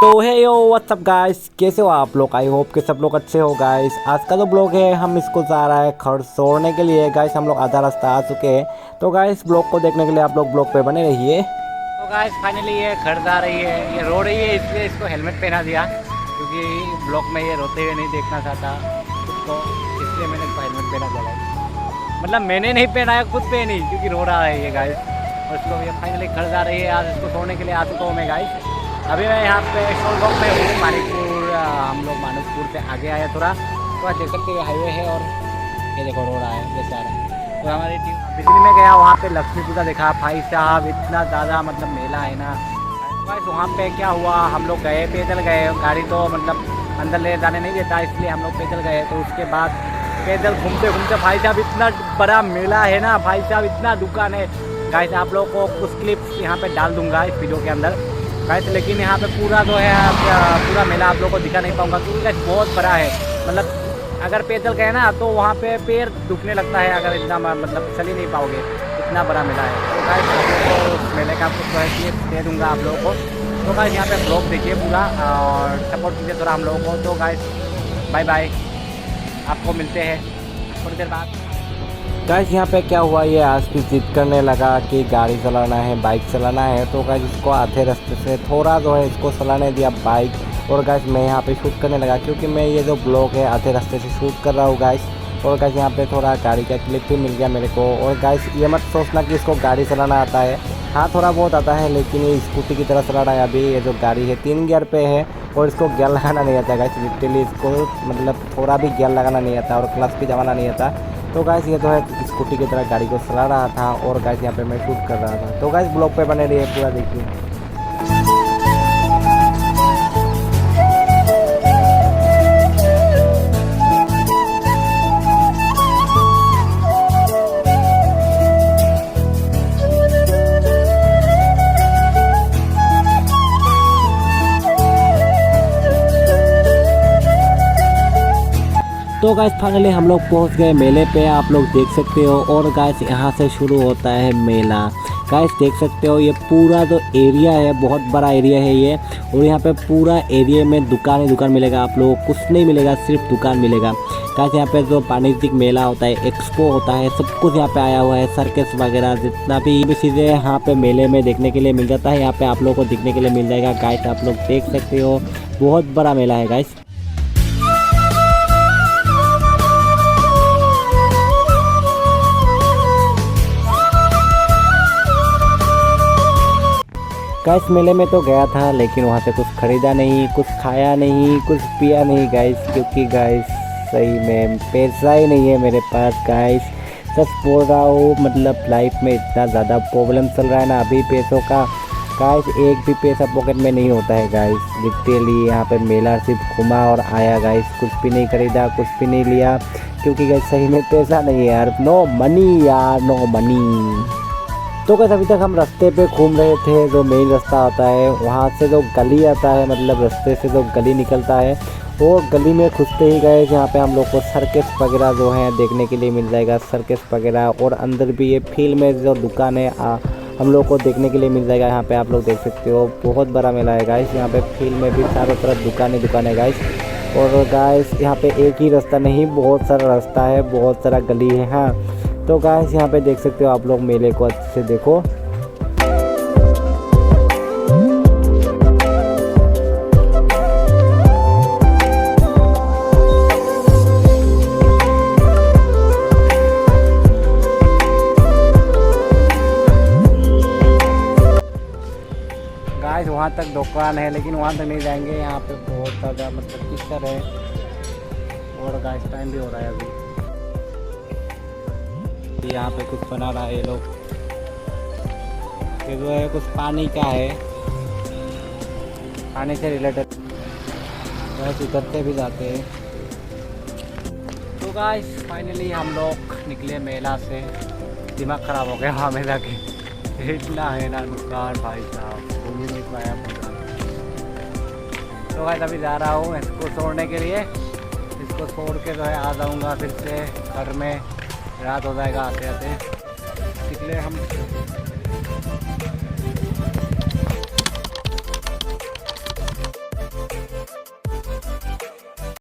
तो है यो WhatsApp guys, कैसे हो आप लोग। आई होप कि सब लोग अच्छे हो गाइस। आज का जो ब्लॉग है हम इसको जा रहा है खड़ छोड़ने के लिए गाइस। हम लोग आधा रास्ता आ चुके हैं, तो गाइस ब्लॉग को देखने के लिए आप लोग ब्लॉग पे बने रहिए। तो गाइस फाइनली ये खड़ जा रही है, ये रो रही है, इसलिए इसको हेलमेट पहना दिया क्योंकि ब्लॉग में ये रोते हुए नहीं देखना चाहता उसको, इसलिए मैंने इसको हेलमेट पहना दिया गाइस। मतलब मैंने नहीं पहनाया, खुद पहनी क्योंकि रो रहा है ये गाइस। और इसको ये फाइनली खड़ जा रही है। आज इसको छोड़ने के लिए आ चुका हूँ मैं गाइस। अभी मैं यहाँ पे शोलबॉक में हूँ, मानिकपुर। हम लोग मानिकपुर से आगे आए थोड़ा, तो आज देख सकते हाईवे है और ये देखो रो रहा है बेचारा। तो हमारी टीम बिजली में गया, वहाँ पे लक्ष्मी पूजा देखा। भाई साहब इतना ज़्यादा मतलब मेला है ना गाइस। वहाँ पे क्या हुआ, हम लोग गए पैदल गए, गाड़ी तो मतलब अंदर ले जाने नहीं देता, इसलिए हम लोग पैदल गए। तो उसके बाद पैदल घूमते घूमते भाई साहब इतना बड़ा मेला है ना भाई साहब, इतना दुकान है गाइस। आप लोगों को कुछ क्लिप्स यहाँ पे डाल दूंगा इस वीडियो के अंदर गाइस, लेकिन यहाँ पे पूरा जो है पूरा मेला आप लोगों को दिखा नहीं पाऊंगा क्योंकि गाइस बहुत बड़ा है। मतलब अगर पैदल गए ना तो वहाँ पे पैर दुखने लगता है, अगर इतना मतलब चल ही नहीं पाओगे, इतना बड़ा मेला है। तो गाइस आप लोगों को उस मेले का कुछ क्लिप दे दूँगा आप लोगों को। तो गाइस यहाँ पे ब्लॉग देखिए पूरा और सपोर्ट कीजिए थोड़ा हम लोगों को। तो गाइस बाय बाय, आपको मिलते हैं थोड़ी देर बाद। गाइस यहाँ पे क्या हुआ, ये आज भी जिद करने लगा कि गाड़ी चलाना है, बाइक चलाना है। तो गाइस इसको आधे रास्ते से थोड़ा जो है इसको चलाने दिया बाइक। और गाइस मैं यहाँ पे शूट करने लगा क्योंकि मैं ये जो ब्लॉग है आधे रास्ते से शूट कर रहा हूँ गाइस। और गाइस यहाँ पे थोड़ा गाड़ी का क्लिप भी मिल गया मेरे को। और गाइस ये मत सोचना कि इसको गाड़ी चलाना आता है, हाँ थोड़ा बहुत आता है, लेकिन ये स्कूटी की तरह चला रहा है। अभी ये जो गाड़ी है 3 गियर पे है और इसको गियर लगाना नहीं आता गाइस। लिटरली इसको मतलब थोड़ा भी गियर लगाना नहीं आता और क्लच भी दबाना नहीं आता। तो गाइस ये जो है स्कूटी की तरह गाड़ी को चला रहा था और गाइस यहाँ पे मैं शूट कर रहा था। तो गाइस ब्लॉग पे बने रहिए, पूरा देखिए। तो गाइस फाइनली हम लोग पहुंच गए मेले पे, आप लोग देख सकते हो। और गाइस यहाँ से शुरू होता है मेला। गाइस देख सकते हो ये पूरा जो एरिया है बहुत बड़ा एरिया है ये। और यहाँ पे पूरा एरिया में दुकान ही दुकान मिलेगा, आप लोगों को कुछ नहीं मिलेगा, सिर्फ दुकान मिलेगा। गाइस यहाँ पे जो वाणिज्यिक मेला होता है, एक्सपो होता है, सब कुछ यहाँ पे आया हुआ है। सर्कस वगैरह जितना भी चीज़ें यहाँ पे मेले में देखने के लिए मिल जाता है, यहाँ पे आप लोगों को देखने के लिए मिल जाएगा। गाइस आप लोग देख सकते हो बहुत बड़ा मेला है गाइस। गाइस मेले में तो गया था लेकिन वहाँ से कुछ खरीदा नहीं, कुछ खाया नहीं, कुछ पिया नहीं गाइस, क्योंकि गाइस सही में पैसा ही नहीं है मेरे पास गाइस। सच बोल रहा हूँ, मतलब लाइफ में इतना ज़्यादा प्रॉब्लम चल रहा है ना अभी पैसों का गाइस, एक भी पैसा पॉकेट में नहीं होता है गाइस। लिटरली यहाँ पे मेला सिर्फ घुमा और आया गाइस, कुछ भी नहीं खरीदा, कुछ भी नहीं लिया, क्योंकि गाइस सही में पैसा नहीं है यार। नो मनी यार, नो मनी। तो कैसे अभी तक हम रास्ते पे घूम रहे थे, जो मेन रास्ता आता है वहाँ से जो गली आता है, मतलब रास्ते से जो गली निकलता है, वो गली में घुसते ही गए जहाँ पे हम लोग को सर्कस वगैरह जो है देखने के लिए मिल जाएगा, सर्कस वगैरह। और अंदर भी ये फील्ड में जो दुकान है हम लोग को देखने के लिए मिल जाएगा। यहाँ पे आप लोग देख सकते हो बहुत बड़ा मेला है गाइस। यहाँ पे फील्ड में भी चारों तरफ दुकान है गाइस। और गाइस यहाँ पे एक ही रास्ता नहीं, बहुत सारा रास्ता है, बहुत सारा गली है। हाँ तो गाइस यहाँ पे देख सकते हो आप लोग, मेले को अच्छे से देखो। गाइस वहाँ तक दुकान है लेकिन वहाँ तक नहीं जाएंगे, यहाँ पे बहुत ज़्यादा मतलब कीचड़ है। और गाइस टाइम भी हो रहा है अभी। यहाँ पे कुछ बना रहा है ये लोग, ये जो है कुछ पानी का है, पानी से रिलेटेड, बस उतरते भी जाते हैं। तो गाइस फाइनली हम लोग निकले मेला से, दिमाग ख़राब हो गया वहाँ में जाके, इतना है ना नुकसान भाई साहब, घूम ही नहीं पाया पूरा। तो गाइस अभी जा रहा हूँ इसको छोड़ने के लिए, इसको छोड़ के जो है आ जाऊँगा फिर से घर में, रात हो जाएगा आते आते, इसलिए हम